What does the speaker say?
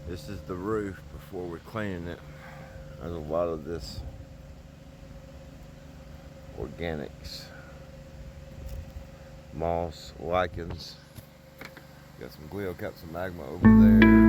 This is the roof before we're cleaning it. There's a lot of this organics, moss, lichens. Got some gliocaps and magma over there.